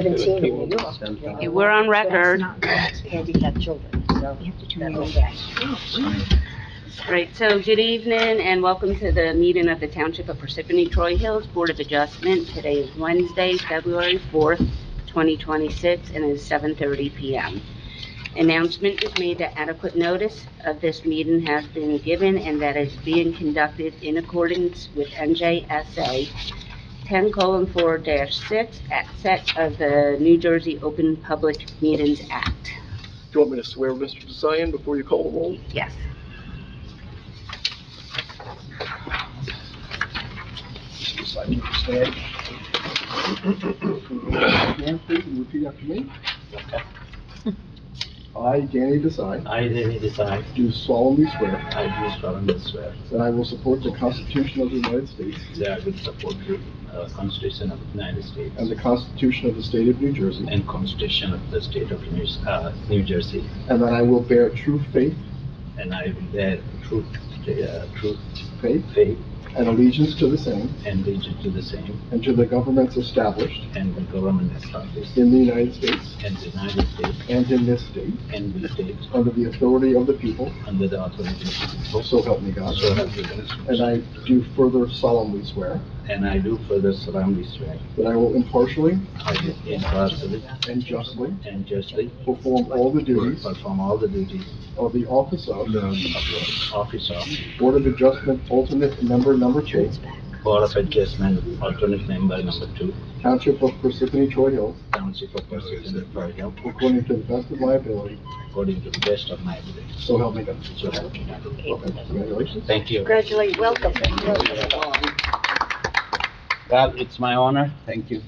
17 in New York. Okay, we're on record. Handicapped children, so you have to turn it over. Right, so good evening and welcome to the meeting of the Township of Parsippany-Troy Hills Board of Adjustment. Today is Wednesday, February 4th, 2026, and it is 7:30 p.m. Announcement is made that adequate notice of this meeting has been given and that it's being conducted in accordance with NJSA 10:4-6 at set of the New Jersey Open Public Meetings Act. Do you want me to swear Mr. Desai in before you call the roll? Yes. Mr. Desai, can you stand? Stand, please, and repeat after me. Okay. I, Danny Desai, I, Danny Desai, do solemnly swear I do solemnly swear that I will support the Constitution of the United States that I will support the Constitution of the United States and the Constitution of the State of New Jersey, and Constitution of the State of New Jersey, and that I will bear true faith, and I will bear true faith, and allegiance to the same, and allegiance to the same, and to the governments established and the government established in the United States in the United States and in this state, and the state under the authority of the people, under the authority of the people. so help me God. So help me God. And I do further solemnly swear And I do further solemnly swear that I will impartially I will impartially and justly and justly perform all the duties perform all the duties of the office of of the office of Board of Adjustment Alternate Member Number 2, Board of Adjustment, alternate member number 2, Township of Parsippany-Troy Hills, Township of Parsippany-Troy Hills, according to the best of my ability, according to the best of my ability. so help me God. So help me God. Okay, congratulations. Thank you. Congratulations, welcome. Well, it's my honor, thank you,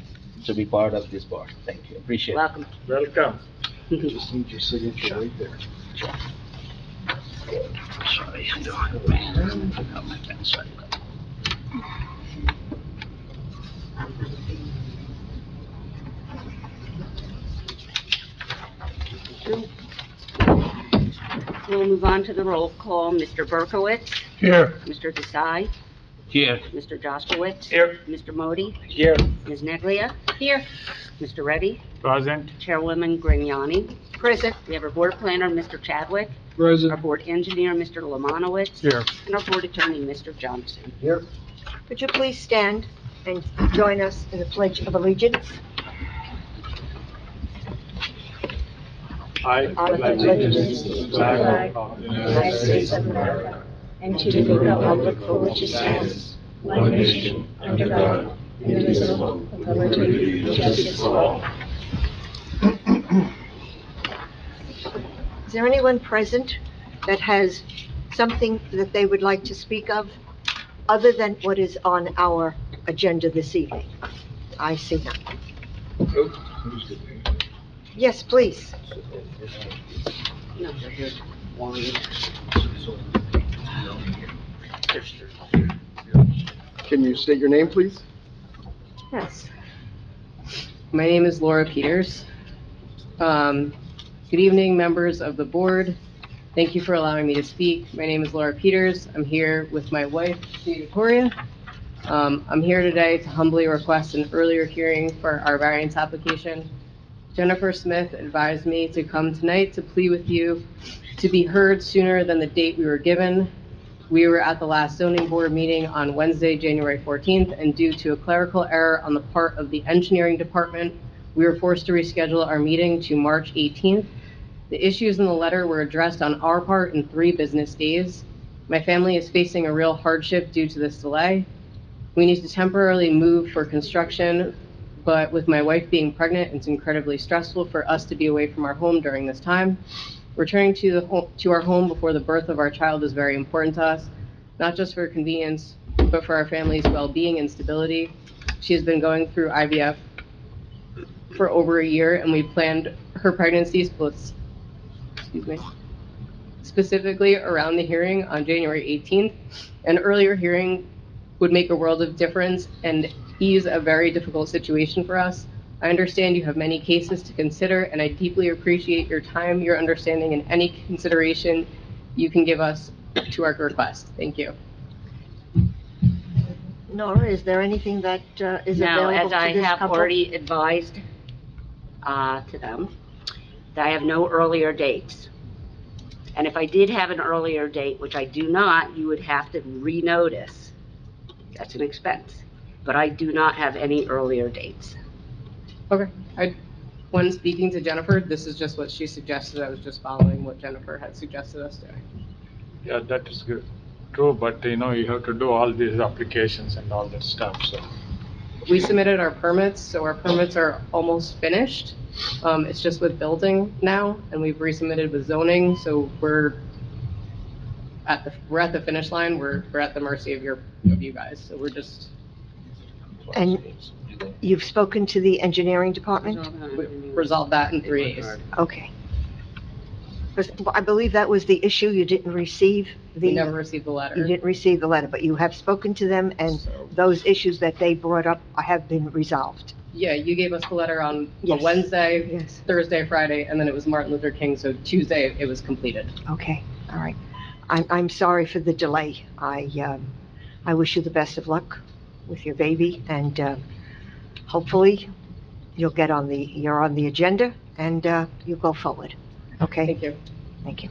to be part of this board. Thank you, appreciate it. Welcome. Welcome. Just need your signature right there. Sorry, I don't have my pen, sorry. We'll move on to the roll call. Mr. Berkowitz? Here. Mr. Desai? Here. Mr. Jaskowitz? Here. Mr. Modi? Here. Ms. Neglia? Here. Mr. Reddy? Present. Chairwoman Grignani? Present. We have our board planner, Mr. Chadwick, our Present. board engineer, Mr. Lemanowitz, Here. and our board attorney, Mr. Johnson. Here. Could you please stand and join us in the Pledge of Allegiance? I pledge allegiance to the flag of the United States of America and to the republic for which it stands, one nation, under God, indivisible, with liberty and justice for all. Is there anyone present that has something that they would like to speak of, other than what is on our agenda this evening? I see none. Yes, please. No, they're here. Can you state your name, please? Yes. My name is Laura Peters. Good evening, members of the board. Thank you for allowing me to speak. My name is Laura Peters. I'm here with my wife, Victoria. I'm here today to humbly request an earlier hearing for our variance application. Jennifer Smith advised me to come tonight to plead with you to be heard sooner than the date we were given. We were at the last zoning board meeting on Wednesday, January 14th, and due to a clerical error on the part of the engineering department, we were forced to reschedule our meeting to March 18th. The issues in the letter were addressed on our part in 3 business days. My family is facing a real hardship due to this delay. We need to temporarily move for construction, but with my wife being pregnant, it's incredibly stressful for us to be away from our home during this time. Returning to our home before the birth of our child is very important to us, not just for convenience, but for our family's well-being and stability. She has been going through IVF for over a year, and we planned her pregnancy specifically around the hearing on January 18th. An earlier hearing would make a world of difference and ease a very difficult situation for us. I understand you have many cases to consider, and I deeply appreciate your time, your understanding, and any consideration you can give us to our request. Thank you. Nora, is there anything that is Now, available as I to this have couple? already advised to them that I have no earlier dates. And if I did have an earlier date, which I do not, you would have to renotice. That's an expense. But I do not have any earlier dates. Okay. When speaking to Jennifer, this is just what she suggested. I was just following what Jennifer had suggested us doing. Yeah, that is good. True, but you have to do all these applications and all that stuff, so. We submitted our permits, so our permits are almost finished. It's just with building now, and we've resubmitted with zoning, so we're at the finish line. We're at the mercy of you guys, so we're just, And you've spoken to the engineering department? we resolve that in 3 days. Okay. 'Cause I believe that was the issue, you didn't receive We never the, received the you letter. didn't receive the letter, but you have spoken to them, and So- those issues that they brought up have been resolved. Yeah, you gave us the letter on a Yes. Wednesday, Yes. Thursday, Friday, and then it was Martin Luther King, so Tuesday it was completed. Okay, all right. I'm sorry for the delay. I wish you the best of luck with your baby, and hopefully you're on the agenda, and you go forward. Okay? Thank you. Thank you.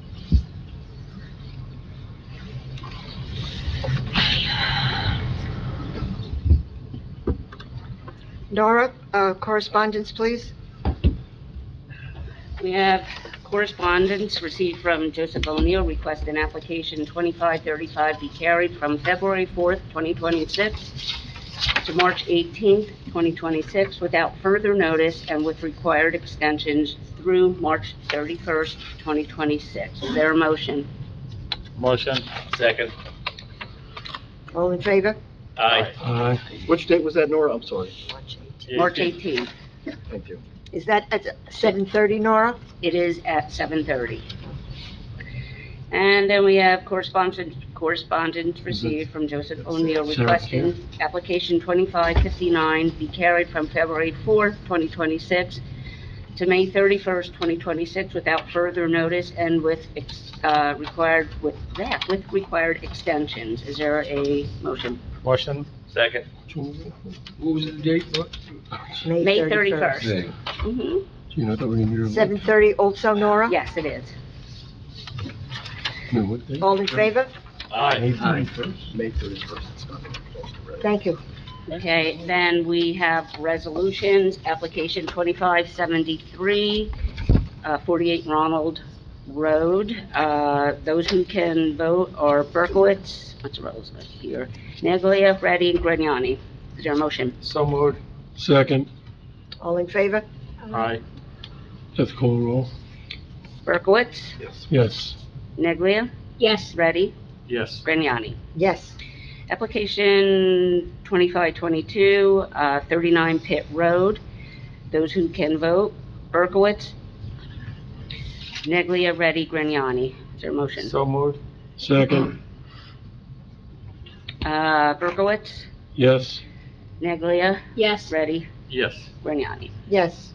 Nora, correspondence, please? We have correspondence received from Joseph O'Neill requesting application 2535 be carried from February 4th, 2026 to March 18th, 2026 without further notice and with required extensions through March 31st, 2026. Is there a motion? Motion. Second. All in favor? Aye. Which date was that, Nora? I'm sorry. March 18th. Thank you. Is that at 7:30, Nora? It is at 7:30. And then we have correspondence received from Joseph O'Neill requesting application 2559 be carried from February 4th, 2026 to May 31st, 2026 without further notice and with required extensions. Is there a motion? Motion. Second. What was the date? What? May 31st. Mhm. You know, I thought we knew. 7:30 also, Nora? Yes, it is. No, what date? All in favor? Aye. May 31st. It's not right. Thank you. Okay, then we have resolutions, application 2573, 48 Ronald Road. Those who can vote are Berkowitz, what's Rose here? Neglia, Reddy, and Grignani. Is there a motion? So moved. Second, All in favor? Aye. let's call roll. Berkowitz, Yes. Yes. Neglia, Yes. Reddy, Yes. Grignani. Yes. Application 2522, 39 Pitt Road. Those who can vote, Berkowitz, Neglia, Reddy, Grignani. Is there a motion? So moved. Second, Berkowitz, yes. Neglia, Yes. Reddy, Yes. Grignani. Yes.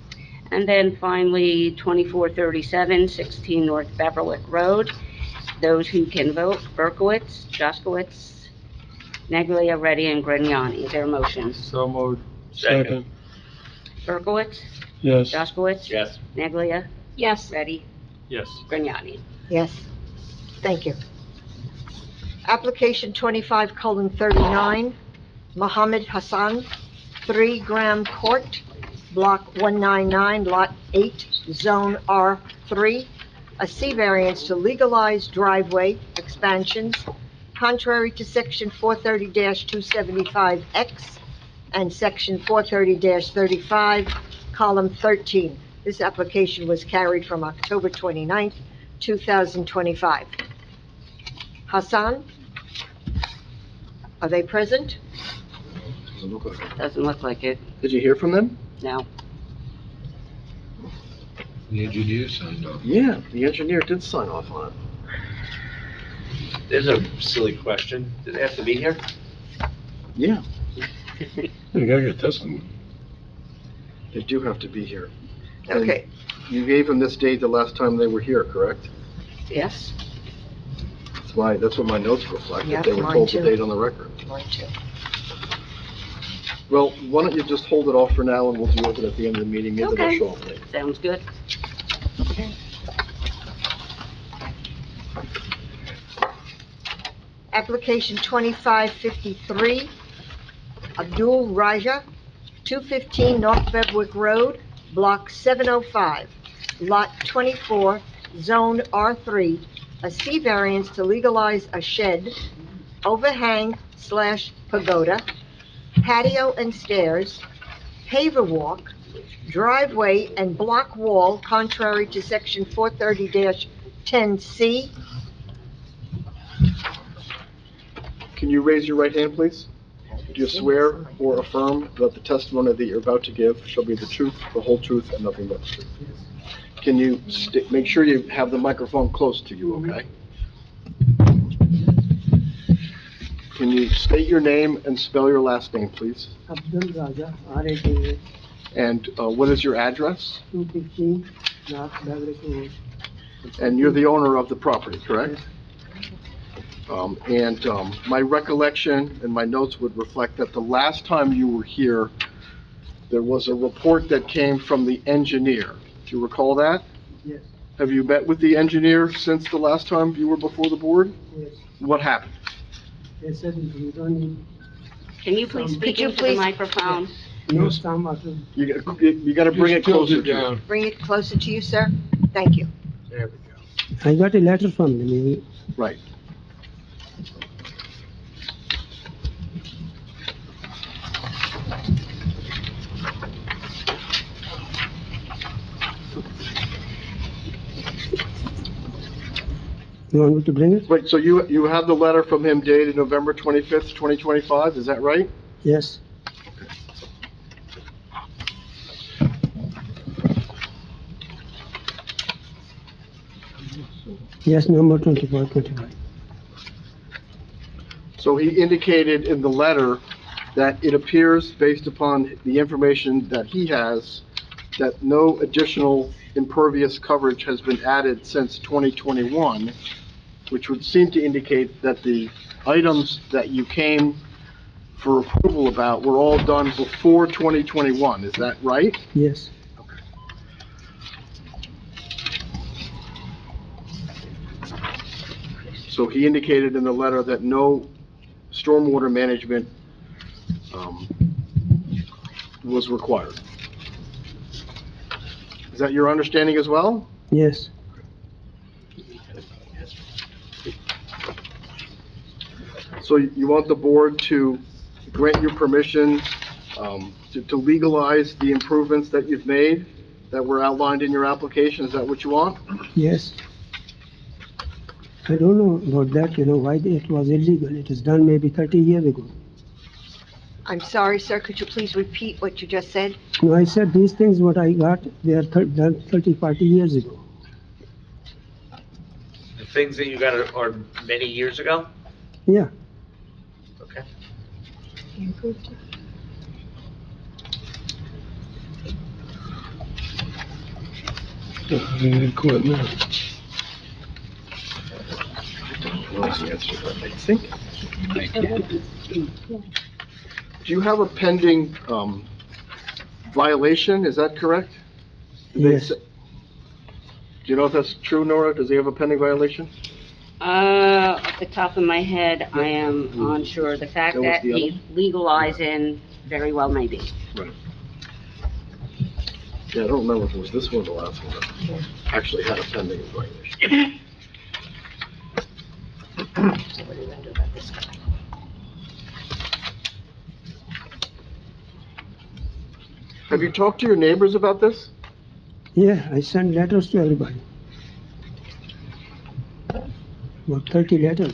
And then finally, 2437, 16 North Beverwick Road. Those who can vote, Berkowitz, Jaskowitz, Neglia, Reddy, and Grignani. Is there a motion? So moved. Second, Berkowitz, yes. Jaskowitz, Yes. Neglia, Yes. Reddy, Yes. Grignani. Yes. Thank you. Application 25:39, Mohammed Hassan, 3 Graham Court, Block 199, Lot 8, Zone R3, a C variance to legalize driveway expansions contrary to Section 430-275X and Section 430-35, Column 13. This application was carried from October 29th, 2025. Hassan? Are they present? Doesn't look like it. Doesn't look like it, Did you hear from them? no. The engineer signed off. Yeah, the engineer did sign off on it. There's a silly question. Does it have to be here? Yeah, You gotta get testimony. they do have to be here. Okay, You gave them this date the last time they were here, correct? Yes? That's what my notes reflect, Yeah, that they were mine told the too. date on the record. mine too. Well, why don't you just hold it off for now and we'll deal with it at the end of the meeting, maybe they'll Okay. show up later. Sounds good. Application 2553, Abdul Raja, 215 North Bedwick Road, Block 705, Lot 24, Zone R3, a C variance to legalize a shed, overhang/pagoda, patio and stairs, paver walk, driveway and block wall contrary to section 430-10C. Can you raise your right hand, please? Do you swear or affirm that the testimony that you're about to give shall be the truth, the whole truth, and nothing but the truth? Can you make sure you have the microphone close to you, okay? Can you state your name and spell your last name, please? Abdul Raja, R-A-J-A, And what is your address? 215 North Bedwick Road. And you're the owner of the property, correct? My recollection and my notes would reflect that the last time you were here, there was a report that came from the engineer. Do you recall that? Yes, Have you met with the engineer since the last time you were before the board? yes. What happened? They said you don't need Can you please speak Could you into the please- microphone? no storm water. You gotta bring it Just tilt closer it to you. down. Bring it closer to you, sir. Thank you. There we go. I got a letter from them. Right. You want me to bring it? Right, so you have the letter from him dated November 25th, 2025, is that right? Yes. Yes, number 2425. So he indicated in the letter that it appears, based upon the information that he has, that no additional impervious coverage has been added since 2021, which would seem to indicate that the items that you came for approval about were all done before 2021, is that right? Yes. So he indicated in the letter that no stormwater management was required. Is that your understanding as well? Yes. So you want the board to grant you permission to legalize the improvements that you've made, that were outlined in your application? Is that what you want? Yes. I don't know about that, why it was illegal. It was done maybe 30 years ago. I'm sorry, sir. Could you please repeat what you just said? No, I said these things what I got, they are done 30, 40 years ago. The things that you got are many years ago? Yeah. Okay. Equipment. I think. Do you have a pending violation? Is that correct? Did they Yes. say- Do you know if that's true, Nora? Does he have a pending violation? Off the top of my head, I am unsure. The fact That was that the he's legalizing very well may be. Right. Yeah, I don't remember if it was this one or the last one that actually had a pending violation. So what are you gonna do about this guy? Have you talked to your neighbors about this? Yeah, I sent letters to everybody. About 30 letters.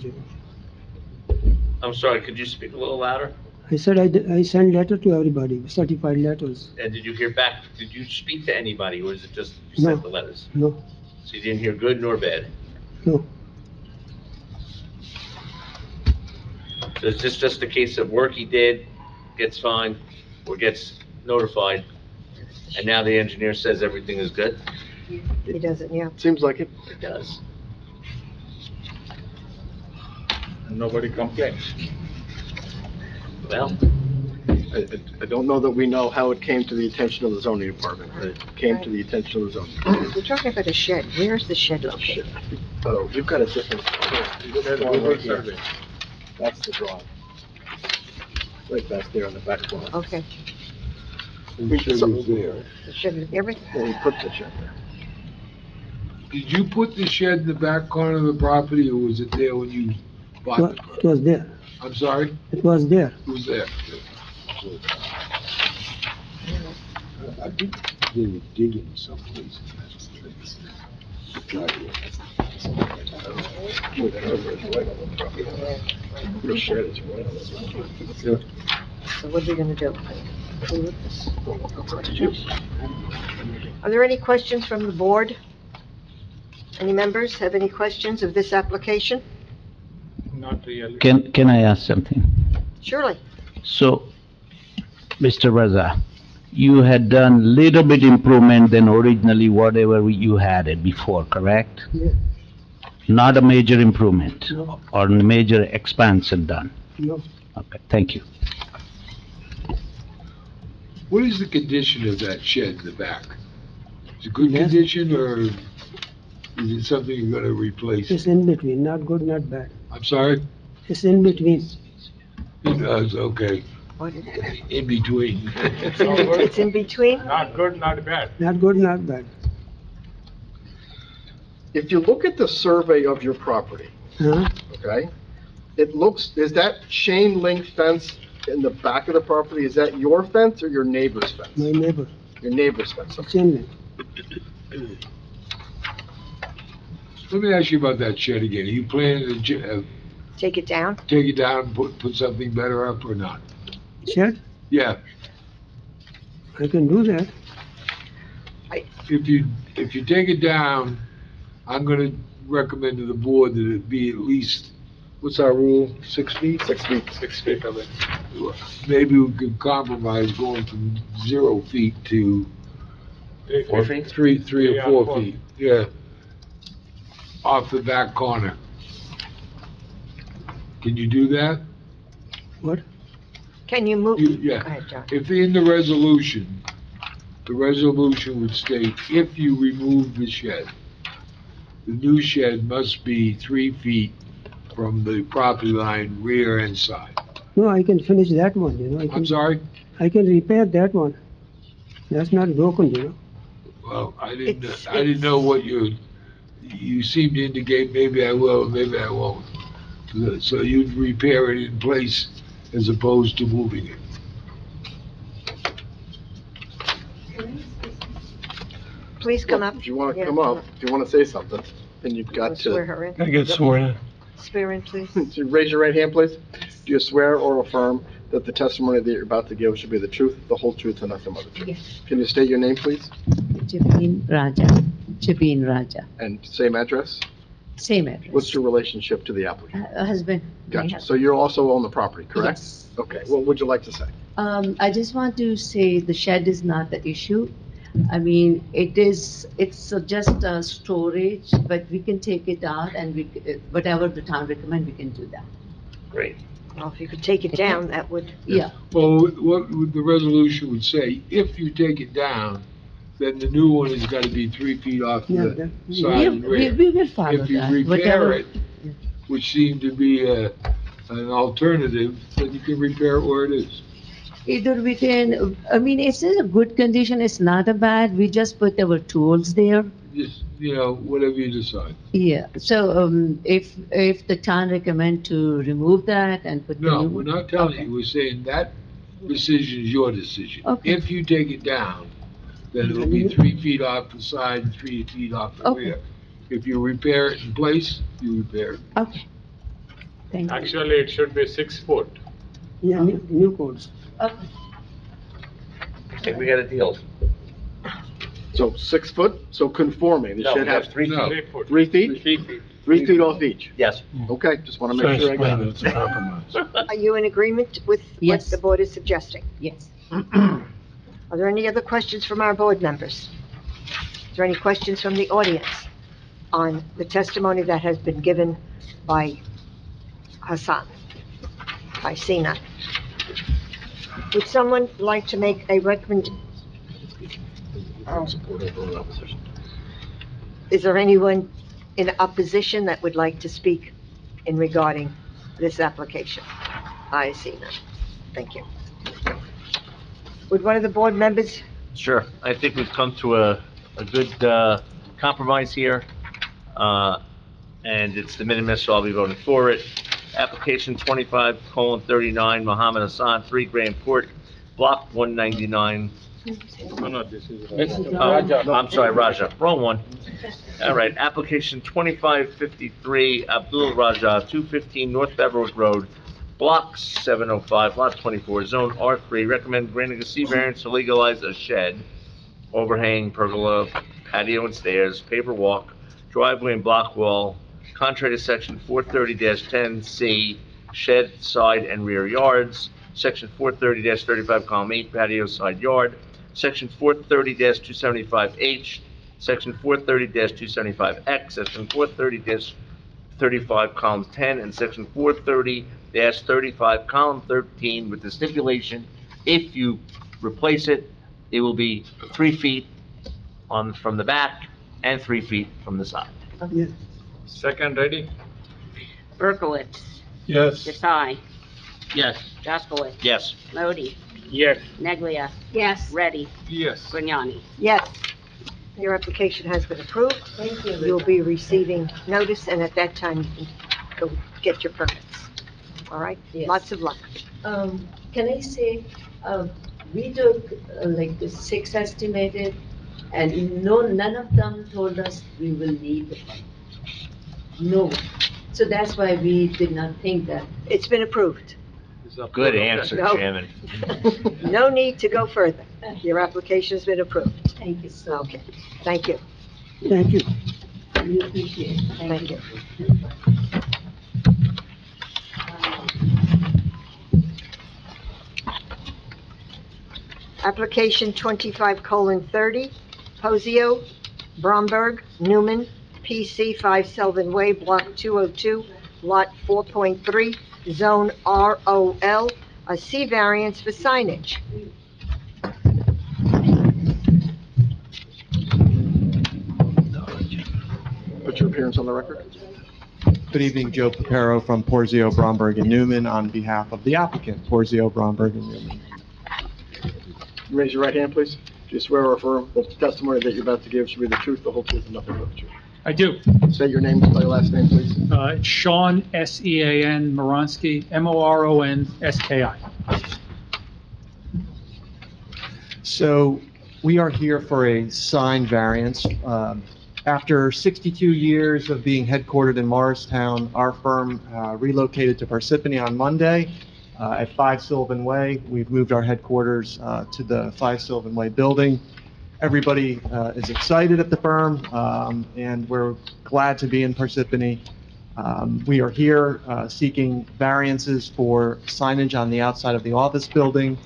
I'm sorry, could you speak a little louder? I said I sent letter to everybody, certified letters. And did you hear back, did you speak to anybody, or is it just you No. sent the letters? No, So you didn't hear good nor bad? no. So is this just a case of work he did, gets fined, or gets notified, and now the engineer says everything is good? He doesn't, yeah. Seems like it. It does. Nobody complains. Well, I don't know that we know how it came to the attention of the zoning department, but it came to the attention of the zoning department. We're talking about a shed. Where's the shed located? Oh, you've got a different. That's the drawing. Right back there on the back corner. Okay, The shed was there. the shed, everything. Yeah, he put the shed there. Did you put the shed in the back corner of the property, or was it there when you bought the It property? was there. I'm sorry? It was there. It was there. I think they were digging someplace. The shed is right on the property. So what are we gonna do? Are there any questions from the board? Any members have any questions of this application? Not really. Can I ask something? Surely. So, Mr. Raza, you had done little bit improvement than originally whatever you had it before, correct? Yeah. Not a major improvement No. or a major expansion done? No, Okay, thank you. What is the condition of that shed in the back? Is it good Yes. condition, or is it something you're gonna replace? it's in between, not good, not bad. I'm sorry? It's in between. It does, okay, What is it? in between. It's in between? Not good, not bad. Not good, not bad. If you look at the survey of your property, Huh? okay, it looks, is that chain link fence in the back of the property, is that your fence or your neighbor's fence? My neighbor, Your neighbor's fence, okay. chain link. Let me ask you about that shed again. Are you planning to Take it down? take it down, put something better up, or not? Shed, Yeah, I can do that. if you take it down, I'm gonna recommend to the board that it be at least, what's our rule, 6 feet? 6 feet. 6 feet away. Maybe we could compromise going from 0 feet to 3 feet. three or 4 feet, yeah. Off the back corner. Can you do that? What? Can you move? Yeah. Go ahead, John. If in the resolution would state, if you remove the shed, the new shed must be 3 feet from the property line, rear and side. No, I can finish that one, I'm sorry? I can repair that one. That's not broken, Well, I It's- didn't know what you seemed to indicate, maybe I will, maybe I won't. So you'd repair it in place as opposed to moving it. Please come up. If you want to Yeah, come up, if you want to say something, then you've got Swear to, her in. I get sworn in. Swear in, please. so raise your right hand, please. Do you swear or affirm that the testimony that you're about to give should be the truth, the whole truth, and nothing but the truth? Yes. Can you state your name, please, Jabin Raja, Jabin Raja, and same address? same address. What's your relationship to the applicant? Husband. my Gotcha. husband. So you're also on the property, correct? Yes. Okay, what would you like to say? I just want to say the shed is not the issue. I mean, it's just a storage, but we can take it out and whatever the town recommend, we can do that. Great. Well, if you could take it down, that would, Yeah, Well, what the resolution would say, if you take it down, then the new one has got to be 3 feet off Yeah, the that- side and rear. we will follow If you that. repair Whatever. it, which seemed to be an alternative, then you can repair it where it is. Either we can, I mean, it's in a good condition, it's not a bad, we just put our tools there. Just, whatever you decide. Yeah, so, if the town recommend to remove that and put the No, new we're one- not telling Okay. you, we're saying that decision is your decision. Okay. If you take it down, then it'll be 3 feet off the side and 3 feet off the Okay. rear. If you repair it in place, you repair it. Okay. Thank you. Actually, it should be 6 foot. Yeah, new codes. Okay. I think we got a deal. So 6 foot, so conforming, the No, we shed have has 3 No. feet. 3 foot. 3 feet? 3 feet. 3 feet off each? Yes. Okay, just want to Trying make to sure I got explain it. it's a compromise. are you in agreement with what Yes. the board is suggesting? Yes. Are there any other questions from our board members? Is there any questions from the audience on the testimony that has been given by Hassan, by Sina? Would someone like to make a Is there anyone in opposition that would like to speak in regarding this application? I see none. Thank you. Would one of the board members, Sure, I think we've come to a good, compromise here, and it's the minimis, so I'll be voting for it. Application 25:39, Mohammed Hassan, 3 Grand Court, Block 199. No, no, this is. I'm sorry, Raja, wrong one. All right, application 2553, Abdul Raja, 215 North Beverwood Road, Block 705, Lot 24, Zone R3. Recommend granting a C variance to legalize a shed, overhang, pergola, patio and stairs, paver walk, driveway and block wall, contrary to section 430-10C, shed, side, and rear yards, section 430-35, column 8, patio, side yard, section 430-275H, section 430-275X, section 430-35, column 10, and section 430-35, column 13, with the stipulation, if you replace it, it will be 3 feet from the back and 3 feet from the side. Yeah. Second ready? Berkowitz. Yes. Desai. Yes. Jaskowitz. Yes. Lodi. Yes. Neglia. Yes. Ready. Yes. Grignani. yes, your application has been approved. Thank you. You'll be receiving notice, and at that time, you can go get your permits. All right? Yes. Lots of luck. Can I say, we took like the 6 estimated, and none of them told us we will need the fund. No one. So that's why we did not think that. It's been approved. Good answer, No. Chairman. No need to go further. Your application has been approved. Thank you so much. Okay, thank you. Thank you. We appreciate it. Thank you. Application 25:30, Porzio, Bromberg, Newman, PC 5 Selvin Way, Block 202, Lot 4.3, Zone ROL, a C variance for signage. Put your appearance on the record. Good evening, Joe Papero from Porzio, Bromberg, and Newman on behalf of the applicant, Porzio, Bromberg, and Newman. Raise your right hand, please. Do you swear or affirm that the testimony that you're about to give should be the truth, the whole truth, and nothing but the truth? I do. Say your name and spell your last name, please. It's Sean, S-E-A-N, Moronsky, M-O-R-O-N-S-K-I. So we are here for a sign variance. After 62 years of being headquartered in Morristown, our firm relocated to Parsippany on Monday at 5 Sylvan Way. We've moved our headquarters to the 5 Sylvan Way building. Everybody is excited at the firm, and we're glad to be in Parsippany. We are here seeking variances for signage on the outside of the office building.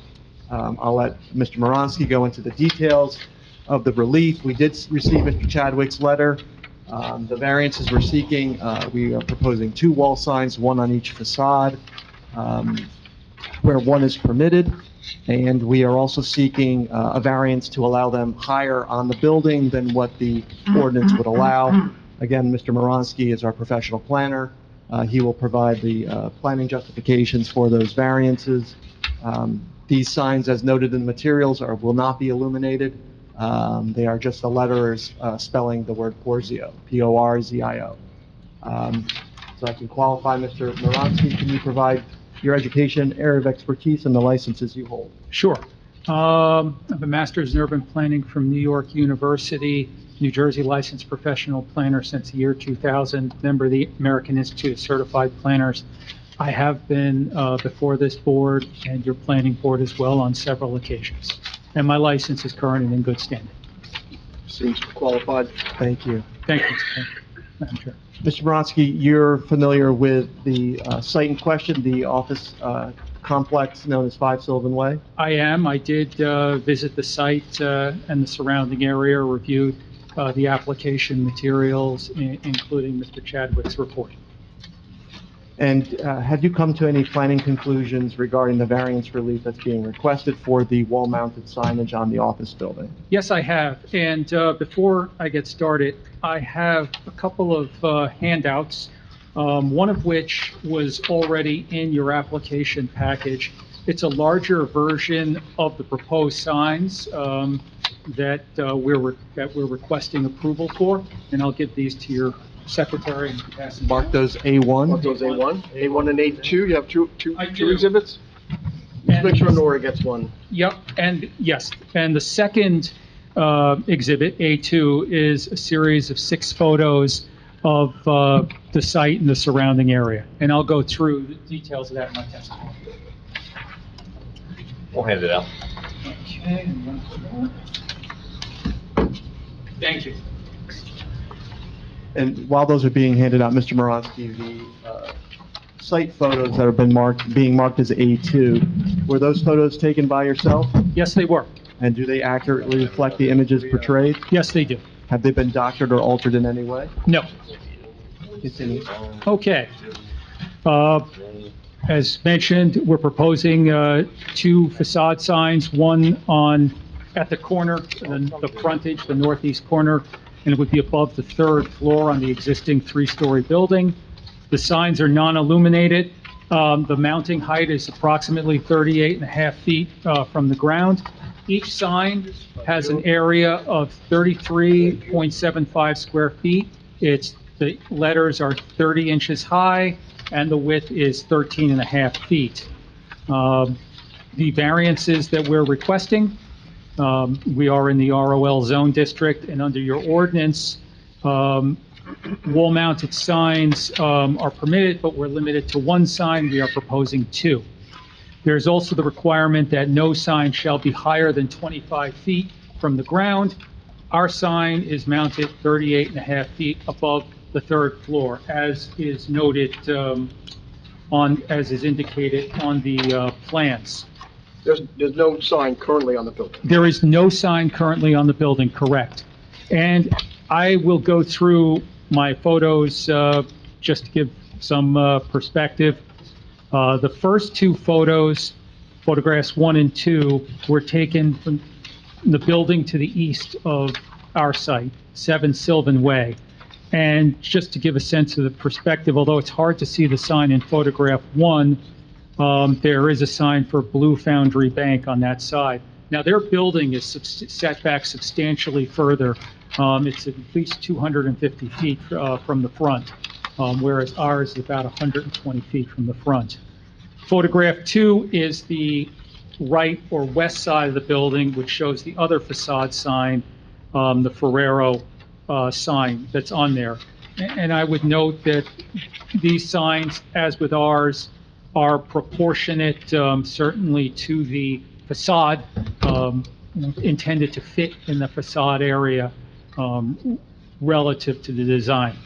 I'll let Mr. Moronsky go into the details of the relief. We did receive Mr. Chadwick's letter. The variances we're seeking, we are proposing 2 wall signs, 1 on each facade, where 1 is permitted. And we are also seeking a variance to allow them higher on the building than what the ordinance would allow. Again, Mr. Moronsky is our professional planner. He will provide the planning justifications for those variances. These signs, as noted in the materials, will not be illuminated. They are just the letters spelling the word Porzio, P-O-R-Z-I-O. So I can qualify, Mr. Moronsky, can you provide your education, area of expertise, and the licenses you hold? Sure. I have a master's in urban planning from New York University, New Jersey licensed professional planner since the year 2000, member of the American Institute of Certified Planners. I have been before this board and your planning board as well on several occasions. And my license is current and in good standing. Seems qualified. Thank you. Thank you, Madam Chair. Mr. Moronsky, you're familiar with the site in question, the office complex known as 5 Sylvan Way? I am. I did visit the site and the surrounding area, reviewed the application materials, including Mr. Chadwick's report. And have you come to any planning conclusions regarding the variance relief that's being requested for the wall-mounted signage on the office building? Yes, I have. And before I get started, I have a couple of handouts, one of which was already in your application package. It's a larger version of the proposed signs that we're requesting approval for, and I'll give these to your secretary and pass them. Mark those A1? Mark those A1, A1 and A2, you have two I do. exhibits? Just make sure Nora gets one. Yep, and yes, and the second exhibit, A2, is a series of 6 photos of the site and the surrounding area, and I'll go through the details of that in my testimony. We'll hand it out. Okay, and one more. Thank you. And while those are being handed out, Mr. Moronsky, the site photos that have been being marked as A2, were those photos taken by yourself? Yes, they were. And do they accurately reflect the images portrayed? Yes, they do. Have they been doctored or altered in any way? No. Continue. Okay. As mentioned, we're proposing 2 facade signs, one at the corner, the frontage, the northeast corner, and it would be above the 3rd floor on the existing 3-story building. The signs are non-illuminated. The mounting height is approximately 38.5 feet from the ground. Each sign has an area of 33.75 square feet. The letters are 30 inches high, and the width is 13.5 feet. The variances that we're requesting, we are in the ROL zone district, and under your ordinance, wall-mounted signs are permitted, but we're limited to 1 sign. We are proposing 2. There's also the requirement that no sign shall be higher than 25 feet from the ground. Our sign is mounted 38.5 feet above the 3rd floor, as is noted as is indicated on the plans. There's no sign currently on the building. There is no sign currently on the building, correct. And I will go through my photos just to give some perspective. The first 2 photos, photographs 1 and 2, were taken from the building to the east of our site, 7 Sylvan Way. And just to give a sense of the perspective, although it's hard to see the sign in photograph 1, there is a sign for Blue Foundry Bank on that side. Now, their building is set back substantially further. It's at least 250 feet from the front, whereas ours is about 120 feet from the front. Photograph 2 is the right or west side of the building, which shows the other facade sign, the Ferrero sign that's on there. And I would note that these signs, as with ours, are proportionate certainly to the facade, intended to fit in the facade area relative to the design.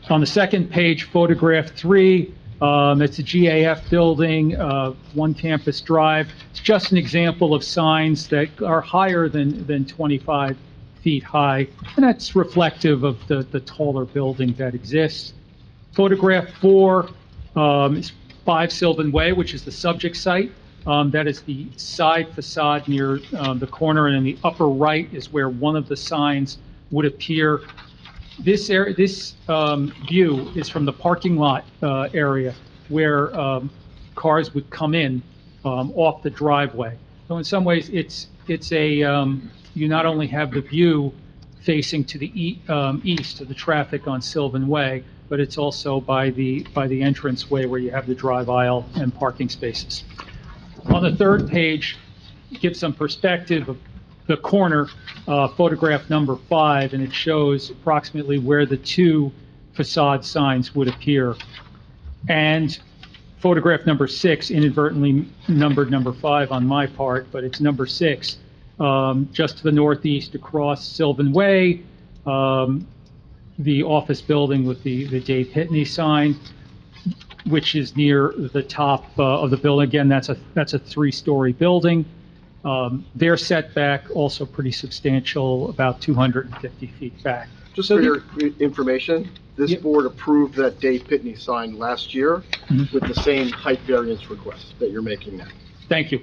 On the second page, photograph 3, it's a GAF building, 1 Campus Drive. It's just an example of signs that are higher than 25 feet high, and that's reflective of the taller building that exists. Photograph 4 is 5 Sylvan Way, which is the subject site. That is the side facade near the corner, and in the upper right is where one of the signs would appear. This view is from the parking lot area where cars would come in off the driveway. So in some ways, it's you not only have the view facing to the east of the traffic on Sylvan Way, but it's also by the entranceway where you have the drive aisle and parking spaces. On the third page, gives some perspective of the corner, photograph number 5, and it shows approximately where the 2 facade signs would appear. And photograph number 6, inadvertently numbered number 5 on my part, but it's number 6, just to the northeast across Sylvan Way, the office building with the Dave Pitney sign, which is near the top of the building. Again, that's a 3-story building. Their setback also pretty substantial, about 250 feet back. Just So for the- your information, this Yep. board approved that Dave Pitney sign last year Mhm. with the same height variance request that you're making now. Thank you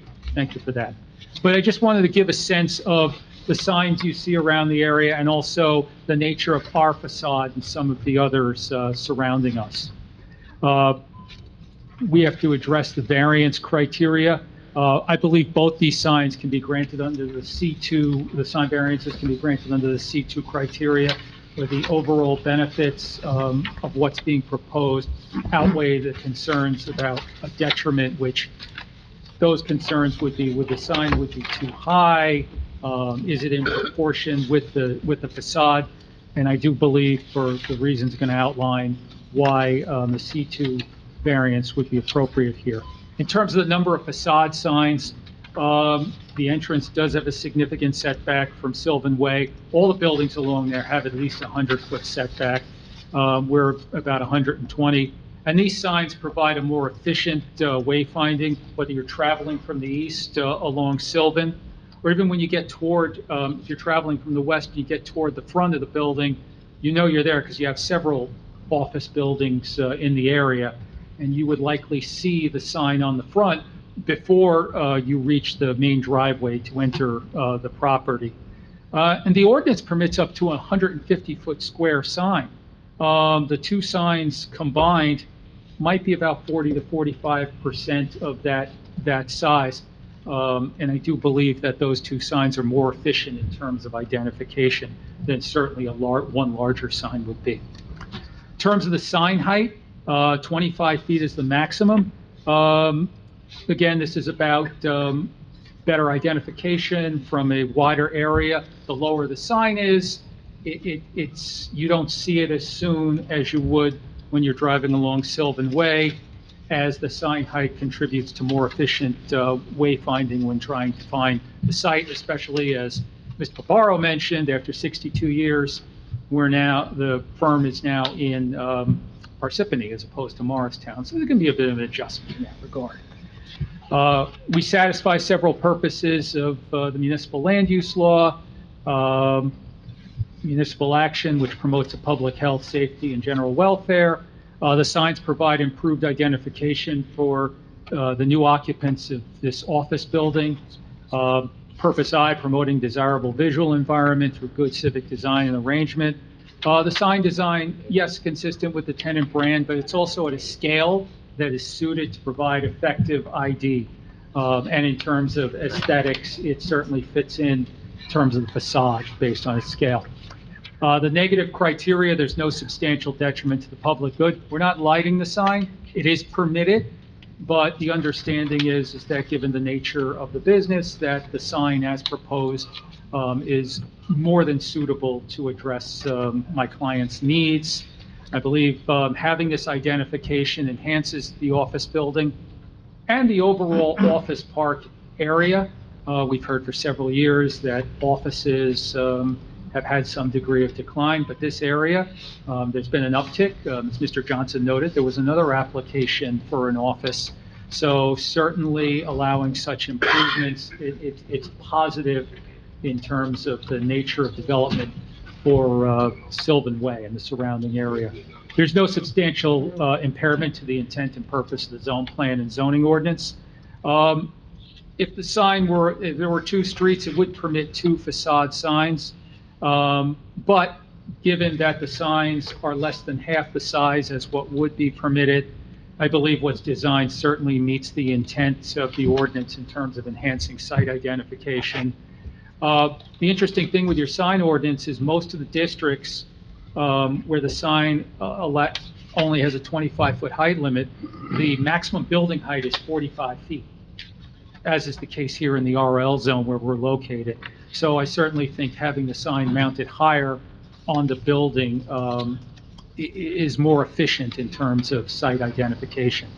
for that. But I just wanted to give a sense of the signs you see around the area and also the nature of our facade and some of the others surrounding us. We have to address the variance criteria. I believe both these signs can be granted under the C2, the sign variances can be granted under the C2 criteria, where the overall benefits of what's being proposed outweigh the concerns about a detriment, which those concerns would be, would the sign would be too high? Is it in proportion with the facade? And I do believe, for the reasons I'm going to outline, why the C2 variance would be appropriate here. In terms of the number of facade signs, the entrance does have a significant setback from Sylvan Way. All the buildings along there have at least a 100-foot setback. We're about 120. And these signs provide a more efficient wayfinding, whether you're traveling from the east along Sylvan, or even when you get toward, if you're traveling from the west, you get toward the front of the building, you know you're there because you have several office buildings in the area, and you would likely see the sign on the front before you reach the main driveway to enter the property. And the ordinance permits up to a 150-foot square sign. The two signs combined might be about 40 to 45% of that size. And I do believe that those two signs are more efficient in terms of identification than certainly one larger sign would be. In terms of the sign height, 25 feet is the maximum. Again, this is about better identification from a wider area. The lower the sign is, you don't see it as soon as you would when you're driving along Sylvan Way, as the sign height contributes to more efficient wayfinding when trying to find the site, especially as Mr. Porzio mentioned, after 62 years, the firm is now in Parsippany as opposed to Morristown, so there can be a bit of an adjustment in that regard. We satisfy several purposes of the municipal land use law, municipal action, which promotes a public health, safety, and general welfare. The signs provide improved identification for the new occupants of this office building. Purpose I, promoting desirable visual environment through good civic design and arrangement. The sign design, yes, consistent with the tenant brand, but it's also at a scale that is suited to provide effective ID. And in terms of aesthetics, it certainly fits in terms of the facade based on its scale. The negative criteria, there's no substantial detriment to the public good. We're not lighting the sign. It is permitted, but the understanding is that given the nature of the business, that the sign as proposed is more than suitable to address my client's needs. I believe having this identification enhances the office building and the overall office park area. We've heard for several years that offices have had some degree of decline, but this area, there's been an uptick. As Mr. Johnson noted, there was another application for an office. So certainly allowing such improvements, it's positive in terms of the nature of development for Sylvan Way and the surrounding area. There's no substantial impairment to the intent and purpose of the zone plan and zoning ordinance. If there were two streets, it would permit two facade signs. But given that the signs are less than half the size as what would be permitted, I believe what's designed certainly meets the intent of the ordinance in terms of enhancing site identification. The interesting thing with your sign ordinance is most of the districts where the sign only has a 25-foot height limit, the maximum building height is 45 feet, as is the case here in the RL zone where we're located. So I certainly think having the sign mounted higher on the building is more efficient in terms of site identification.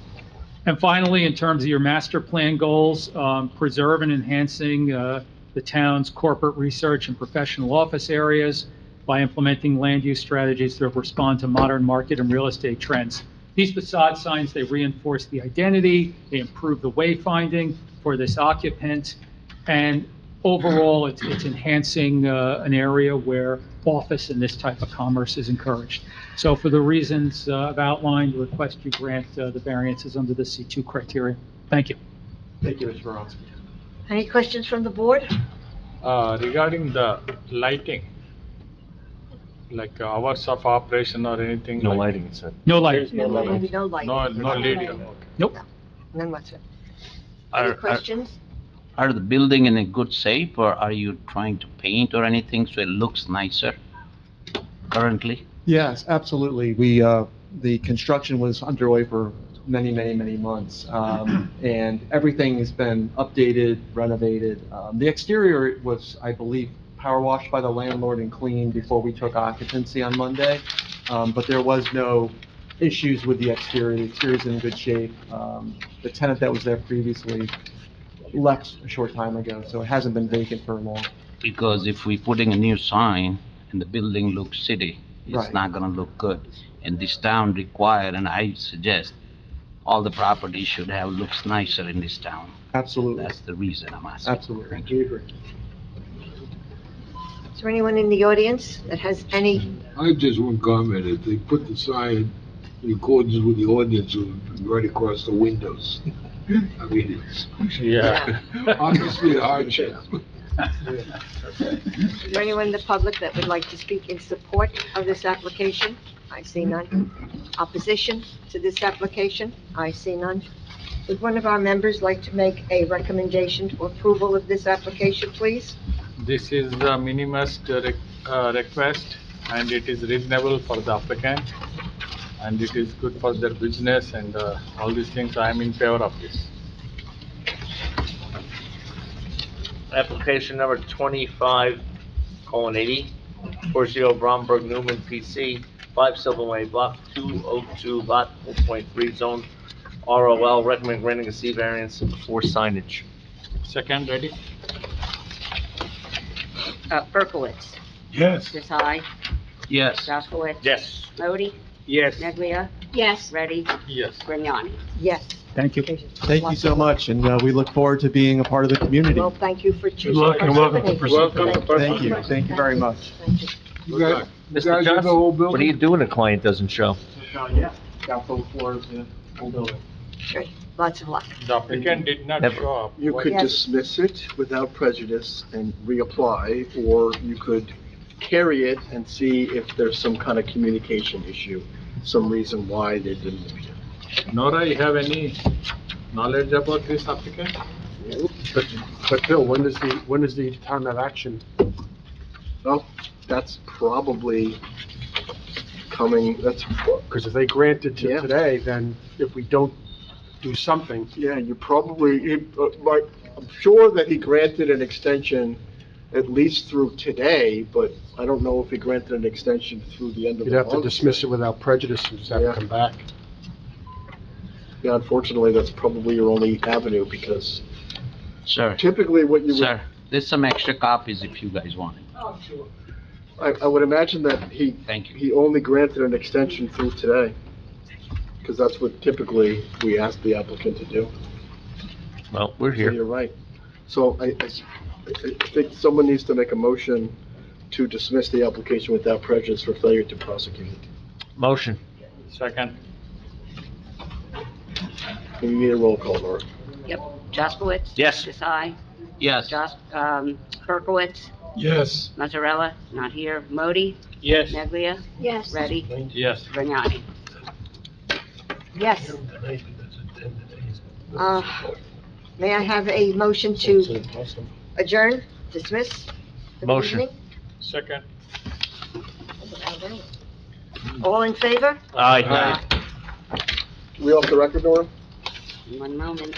And finally, in terms of your master plan goals, preserve and enhancing the town's corporate research and professional office areas by implementing land use strategies that respond to modern market and real estate trends. These facade signs, they reinforce the identity, they improve the wayfinding for this occupant, and overall, it's enhancing an area where office and this type of commerce is encouraged. So for the reasons I've outlined, request you grant the variances under the C2 criteria. Thank you. Thank you, Mr. Baranski. Any questions from the board? Regarding the lighting, like hours of operation or anything? No like- lighting, it said. No light. No lighting. No lighting. No leading. Nope. None whatsoever. Any questions? Are the building in a good shape, or are you trying to paint or anything so it looks nicer currently? Yes, absolutely. The construction was underway for many months. And everything has been updated, renovated. The exterior was, I believe, power washed by the landlord and cleaned before we took occupancy on Monday. But there was no issues with the exterior. The exterior's in good shape. The tenant that was there previously left a short time ago, so it hasn't been vacant for long. Because if we putting a new sign and the building looks city, it's Right. not gonna look good. And this town require, and I suggest, all the properties should have looks nicer in this town. Absolutely, That's the reason I'm asking. absolutely. Thank you. Is there anyone in the audience that has any? I have just one comment. If they put the sign in accordance with the ordinance, it would be right across the windows. I mean, it's Yeah. obviously a hardship. Is there anyone in the public that would like to speak in support of this application? I see none. Opposition to this application? I see none. Would one of our members like to make a recommendation for approval of this application, please? This is the minimum request, and it is reasonable for the applicant, and it is good for their business and all these things. I am in favor of this. Application number 25:80, Porzio, Bromberg, Newman, PC, 5 Sylvan Way, Block 202, Lot 4.3, Zone ROL. Recommend granting a C variance for signage. Second, ready? Berkowitz. Yes. Desai. Yes. Jaskowitz. Yes. Modey. Yes. Neglia. Yes. Ready. Yes. Grignani. Yes. Thank you. Thank you so much, and we look forward to being a part of the community. Well, thank you for choosing. luck and welcome to Parsippany. Parsippany. Thank you very much. Thank you. You guys, you Mr. guys have the whole Johnson, what do you building? do when a client doesn't show? Got both floors, the whole building. Great. Lots of luck. The applicant did not Never. show up. You What- could Yes. dismiss it without prejudice and reapply, or you could carry it and see if there's some kind of communication issue, some reason why they didn't appear. Nora, you have any knowledge about this applicant? But Bill, when is the time of action? Well, that's probably coming, that's, Because if they grant it Yeah. to today, then if we don't do something, yeah, you probably, I'm sure that he granted an extension at least through today, but I don't know if he granted an extension through the end of the you'd month. have to dismiss it without prejudice and just have Yeah. to come back. Yeah, unfortunately, that's probably your only avenue, because Sir, typically what you would, sir, there's some extra copies if you guys want it. I would imagine that Thank you. he only granted an extension through today, because that's what typically we ask the applicant to do. Well, we're So here. you're right. So I think someone needs to make a motion to dismiss the application without prejudice for failure to prosecute. Motion. Second. You need a roll call, Laura. Yep. Jaskowitz. Yes. Desai. Yes. Berkowitz. Yes. Mazzarella. Not here. Modey. Yes. Neglia. Yes. Ready. Yes. Grignani. Yes. May I have a motion to adjourn, dismiss? for the Motion. evening? Second. All in favor? Aye. We off the record, Nora? One moment.